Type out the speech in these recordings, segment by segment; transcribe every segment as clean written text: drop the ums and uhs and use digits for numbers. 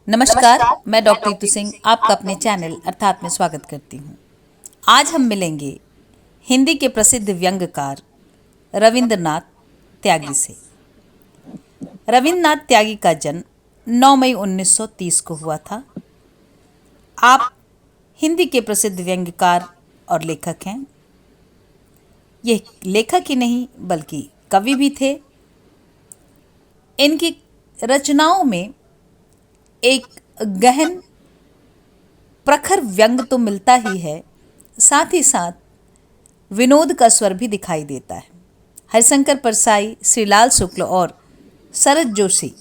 नमस्कार। मैं डॉक्टर ऋतु सिंह आपका अपने चैनल अर्थात में स्वागत करती हूँ। आज हम मिलेंगे हिंदी के प्रसिद्ध व्यंग्यकार रविंद्रनाथ त्यागी से। रविंद्रनाथ त्यागी का जन्म 9 मई 1930 को हुआ था। आप हिंदी के प्रसिद्ध व्यंग्यकार और लेखक हैं। ये लेखक ही नहीं बल्कि कवि भी थे। इनकी रचनाओं में एक गहन प्रखर व्यंग तो मिलता ही है, साथ ही साथ विनोद का स्वर भी दिखाई देता है। हरिशंकर परसाई, श्रीलाल शुक्ल और शरद जोशी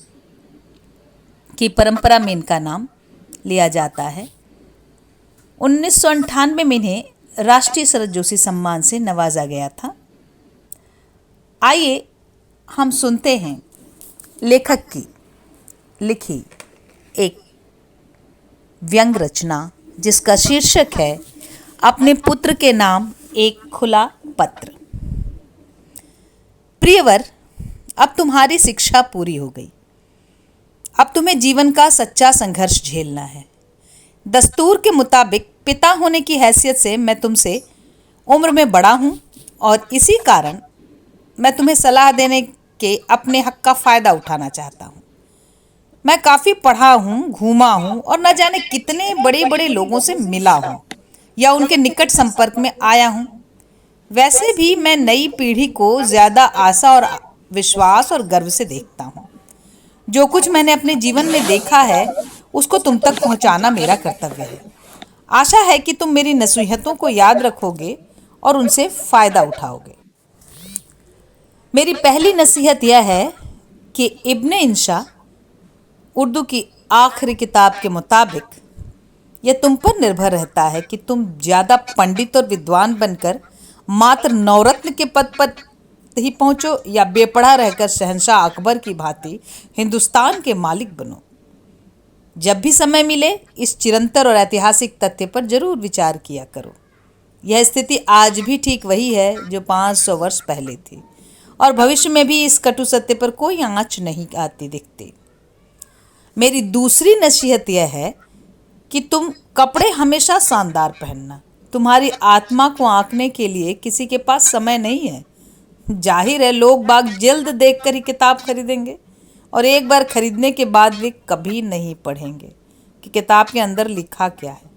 की परंपरा में इनका नाम लिया जाता है। 1998 में इन्हें राष्ट्रीय शरद जोशी सम्मान से नवाजा गया था। आइए हम सुनते हैं लेखक की लिखी एक व्यंग रचना जिसका शीर्षक है अपने पुत्र के नाम एक खुला पत्र। प्रियवर, अब तुम्हारी शिक्षा पूरी हो गई। अब तुम्हें जीवन का सच्चा संघर्ष झेलना है। दस्तूर के मुताबिक पिता होने की हैसियत से मैं तुमसे उम्र में बड़ा हूँ और इसी कारण मैं तुम्हें सलाह देने के अपने हक का फ़ायदा उठाना चाहता हूँ। मैं काफ़ी पढ़ा हूँ, घूमा हूँ और न जाने कितने बड़े बड़े लोगों से मिला हूँ या उनके निकट संपर्क में आया हूँ। वैसे भी मैं नई पीढ़ी को ज़्यादा आशा और विश्वास और गर्व से देखता हूँ। जो कुछ मैंने अपने जीवन में देखा है उसको तुम तक पहुँचाना मेरा कर्तव्य है। आशा है कि तुम मेरी नसीहतों को याद रखोगे और उनसे फ़ायदा उठाओगे। मेरी पहली नसीहत यह है कि इब्ने इंशा उर्दू की आखिरी किताब के मुताबिक यह तुम पर निर्भर रहता है कि तुम ज़्यादा पंडित और विद्वान बनकर मात्र नवरत्न के पद पर ही पहुँचो या बेपढ़ा रहकर शहंशाह अकबर की भांति हिंदुस्तान के मालिक बनो। जब भी समय मिले इस चिरंतर और ऐतिहासिक तथ्य पर जरूर विचार किया करो। यह स्थिति आज भी ठीक वही है जो 500 वर्ष पहले थी और भविष्य में भी इस कटु सत्य पर कोई आँच नहीं आती दिखती। मेरी दूसरी नसीहत यह है कि तुम कपड़े हमेशा शानदार पहनना। तुम्हारी आत्मा को आंकने के लिए किसी के पास समय नहीं है। जाहिर है लोग बाग जल्द देखकर ही किताब खरीदेंगे और एक बार खरीदने के बाद वे कभी नहीं पढ़ेंगे कि किताब के अंदर लिखा क्या है।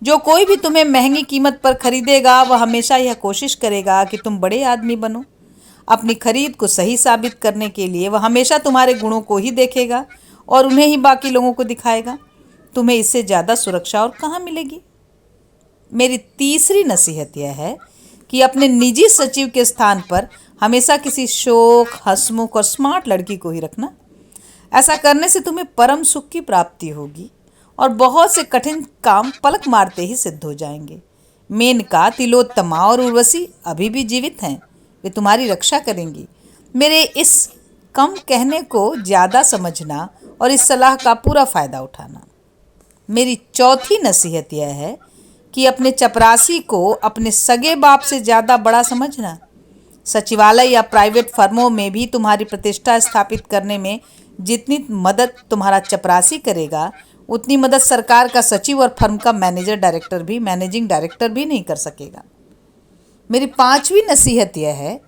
जो कोई भी तुम्हें महंगी कीमत पर खरीदेगा वह हमेशा यह कोशिश करेगा कि तुम बड़े आदमी बनो। अपनी खरीद को सही साबित करने के लिए वह हमेशा तुम्हारे गुणों को ही देखेगा और उन्हें ही बाकी लोगों को दिखाएगा। तुम्हें इससे ज़्यादा सुरक्षा और कहाँ मिलेगी। मेरी तीसरी नसीहत यह है कि अपने निजी सचिव के स्थान पर हमेशा किसी शोक, हंसमुख और स्मार्ट लड़की को ही रखना। ऐसा करने से तुम्हें परम सुख की प्राप्ति होगी और बहुत से कठिन काम पलक मारते ही सिद्ध हो जाएंगे। मेनका, तिलोत्तमा और उर्वशी अभी भी जीवित हैं। वे तुम्हारी रक्षा करेंगी। मेरे इस कम कहने को ज़्यादा समझना और इस सलाह का पूरा फ़ायदा उठाना। मेरी चौथी नसीहत यह है कि अपने चपरासी को अपने सगे बाप से ज़्यादा बड़ा समझना। सचिवालय या प्राइवेट फर्मों में भी तुम्हारी प्रतिष्ठा स्थापित करने में जितनी मदद तुम्हारा चपरासी करेगा उतनी मदद सरकार का सचिव और फर्म का मैनेजिंग डायरेक्टर भी नहीं कर सकेगा। मेरी पांचवी नसीहत यह है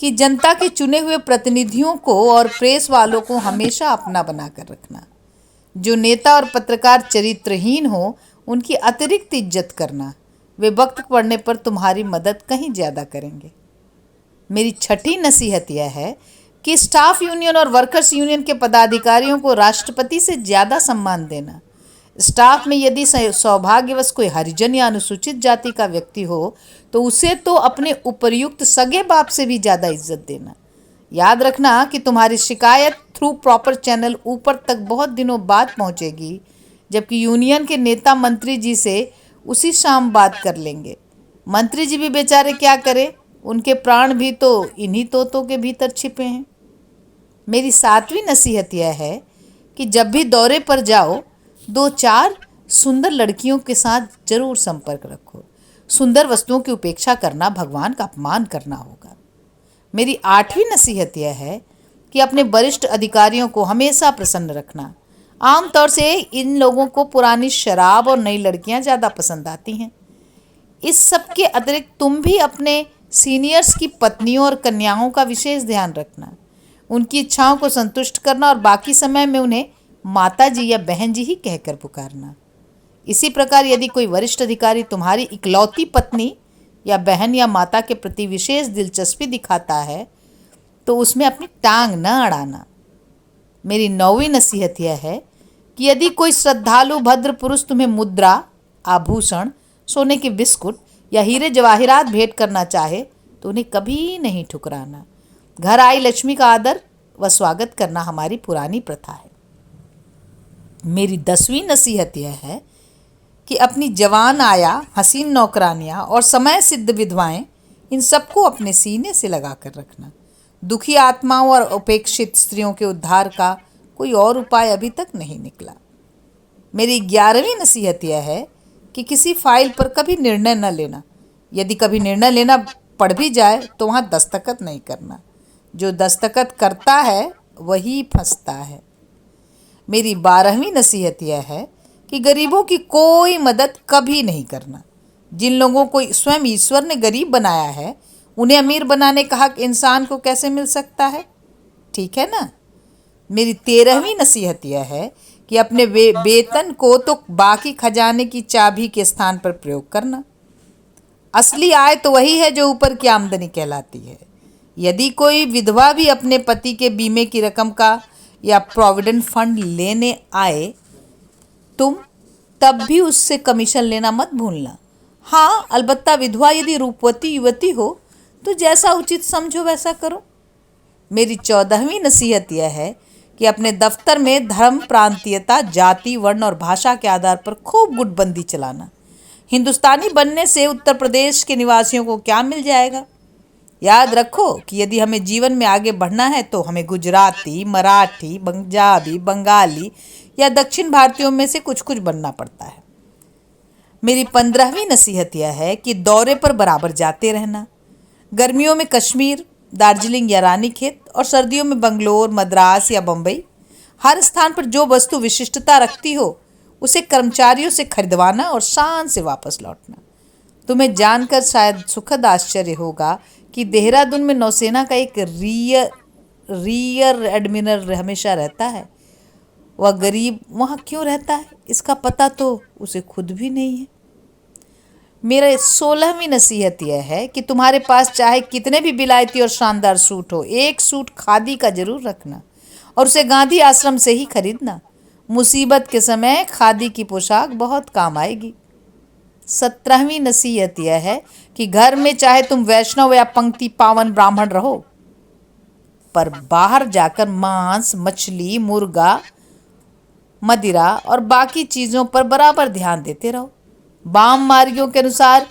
कि जनता के चुने हुए प्रतिनिधियों को और प्रेस वालों को हमेशा अपना बनाकर रखना। जो नेता और पत्रकार चरित्रहीन हो उनकी अतिरिक्त इज्जत करना। वे वक्त पड़ने पर तुम्हारी मदद कहीं ज़्यादा करेंगे। मेरी छठी नसीहत यह है कि स्टाफ यूनियन और वर्कर्स यूनियन के पदाधिकारियों को राष्ट्रपति से ज़्यादा सम्मान देना। स्टाफ में यदि सौभाग्यवश कोई हरिजन या अनुसूचित जाति का व्यक्ति हो तो उसे तो अपने उपर्युक्त सगे बाप से भी ज़्यादा इज्जत देना। याद रखना कि तुम्हारी शिकायत थ्रू प्रॉपर चैनल ऊपर तक बहुत दिनों बाद पहुंचेगी, जबकि यूनियन के नेता मंत्री जी से उसी शाम बात कर लेंगे। मंत्री जी भी बेचारे क्या करें, उनके प्राण भी तो इन्हीं तोतों के भीतर छिपे हैं। मेरी सातवीं नसीहत यह है कि जब भी दौरे पर जाओ 2-4 सुंदर लड़कियों के साथ जरूर संपर्क रखो। सुंदर वस्तुओं की उपेक्षा करना भगवान का अपमान करना होगा। मेरी आठवीं नसीहत यह है कि अपने वरिष्ठ अधिकारियों को हमेशा प्रसन्न रखना। आमतौर से इन लोगों को पुरानी शराब और नई लड़कियां ज़्यादा पसंद आती हैं। इस सब के अतिरिक्त तुम भी अपने सीनियर्स की पत्नियों और कन्याओं का विशेष ध्यान रखना, उनकी इच्छाओं को संतुष्ट करना और बाकी समय में उन्हें माता जी या बहन जी ही कहकर पुकारना। इसी प्रकार यदि कोई वरिष्ठ अधिकारी तुम्हारी इकलौती पत्नी या बहन या माता के प्रति विशेष दिलचस्पी दिखाता है तो उसमें अपनी टांग न अड़ाना। मेरी 9वीं नसीहत यह है कि यदि कोई श्रद्धालु भद्र पुरुष तुम्हें मुद्रा, आभूषण, सोने के बिस्कुट या हीरे जवाहरात भेंट करना चाहे तो उन्हें कभी नहीं ठुकराना। घर आई लक्ष्मी का आदर व स्वागत करना हमारी पुरानी प्रथा है। मेरी 10वीं नसीहत यह है कि अपनी जवान आया, हसीन नौकरानियाँ और समय सिद्ध विधवाएं, इन सबको अपने सीने से लगा कर रखना। दुखी आत्माओं और उपेक्षित स्त्रियों के उद्धार का कोई और उपाय अभी तक नहीं निकला। मेरी 11वीं नसीहत यह है कि किसी फाइल पर कभी निर्णय न लेना। यदि कभी निर्णय लेना पड़ भी जाए तो वहाँ दस्तखत नहीं करना। जो दस्तखत करता है वही फंसता है। मेरी 12वीं नसीहत यह है कि गरीबों की कोई मदद कभी नहीं करना। जिन लोगों को स्वयं ईश्वर ने गरीब बनाया है उन्हें अमीर बनाने का हक इंसान को कैसे मिल सकता है? ठीक है ना। मेरी 13वीं नसीहत यह है कि अपने वेतन को तो बाकी खजाने की चाबी के स्थान पर प्रयोग करना। असली आय तो वही है जो ऊपर की आमदनी कहलाती है। यदि कोई विधवा भी अपने पति के बीमे की रकम का या प्रोविडेंट फंड लेने आए तुम तब भी उससे कमीशन लेना मत भूलना। हाँ, अलबत्ता विधवा यदि रूपवती युवती हो तो जैसा उचित समझो वैसा करो। मेरी 14वीं नसीहत यह है कि अपने दफ्तर में धर्म, प्रांतीयता, जाति, वर्ण और भाषा के आधार पर खूब गुटबंदी चलाना। हिंदुस्तानी बनने से उत्तर प्रदेश के निवासियों को क्या मिल जाएगा? याद रखो कि यदि हमें जीवन में आगे बढ़ना है तो हमें गुजराती, मराठी, पंजाबी, बंगाली या दक्षिण भारतीयों में से कुछ कुछ बनना पड़ता है। मेरी 15वीं नसीहत यह है कि दौरे पर बराबर जाते रहना। गर्मियों में कश्मीर, दार्जिलिंग या रानीखेत और सर्दियों में बंगलोर, मद्रास या बम्बई। हर स्थान पर जो वस्तु विशिष्टता रखती हो उसे कर्मचारियों से खरीदवाना और शान से वापस लौटना। तुम्हें जानकर शायद सुखद आश्चर्य होगा कि देहरादून में नौसेना का एक रियर एडमिरल हमेशा रहता है। वह गरीब वहाँ क्यों रहता है इसका पता तो उसे खुद भी नहीं है। मेरा 16वीं नसीहत यह है कि तुम्हारे पास चाहे कितने भी विलायती और शानदार सूट हो, एक सूट खादी का जरूर रखना और उसे गांधी आश्रम से ही खरीदना। मुसीबत के समय खादी की पोशाक बहुत काम आएगी। 17वीं नसीहत यह है कि घर में चाहे तुम वैष्णव या पंक्ति पावन ब्राह्मण रहो, पर बाहर जाकर मांस, मछली, मुर्गा, मदिरा और बाकी चीज़ों पर बराबर ध्यान देते रहो। वाम मार्गियों के अनुसार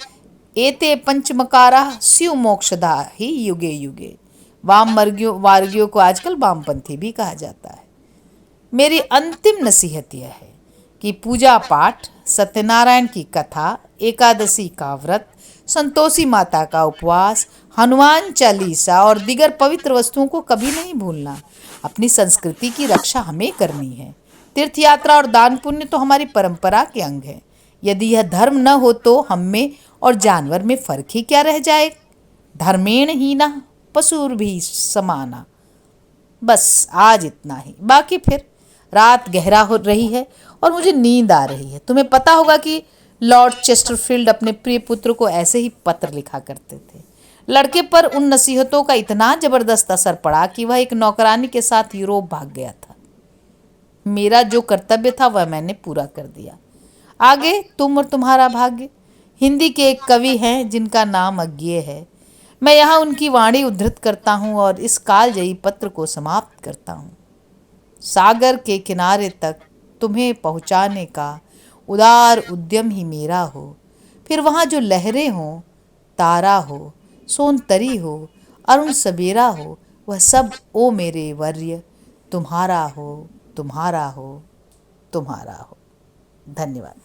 एते पंचमकारा स्यु मोक्षदा ही युगे युगे। वाम मार्गियों को आजकल वामपंथी भी कहा जाता है। मेरी अंतिम नसीहत यह है कि पूजा पाठ, सत्यनारायण की कथा, एकादशी का व्रत, संतोषी माता का उपवास, हनुमान चालीसा और दीगर पवित्र वस्तुओं को कभी नहीं भूलना। अपनी संस्कृति की रक्षा हमें करनी है। तीर्थ यात्रा और दान पुण्य तो हमारी परंपरा के अंग है। यदि यह धर्म न हो तो हम में और जानवर में फर्क ही क्या रह जाए? धर्मेण हीना पशुर्भी समाना। बस आज इतना ही। बाकी फिर रात गहरा हो रही है और मुझे नींद आ रही है। तुम्हें पता होगा कि लॉर्ड चेस्टरफील्ड अपने प्रिय पुत्र को ऐसे ही पत्र लिखा करते थे। लड़के पर उन नसीहतों का इतना जबरदस्त असर पड़ा कि वह एक नौकरानी के साथ यूरोप भाग गया था। मेरा जो कर्तव्य था वह मैंने पूरा कर दिया। आगे तुम और तुम्हारा भाग्य। हिंदी के एक कवि हैं जिनका नाम अज्ञेय है। मैं यहाँ उनकी वाणी उद्धृत करता हूँ और इस कालजयी पत्र को समाप्त करता हूँ। सागर के किनारे तक तुम्हें पहुँचाने का उदार उद्यम ही मेरा हो। फिर वहाँ जो लहरें हों, तारा हो, सोनतरी हो, अरुण सबेरा हो, वह सब ओ मेरे वर्य तुम्हारा हो, तुम्हारा हो, तुम्हारा हो। धन्यवाद।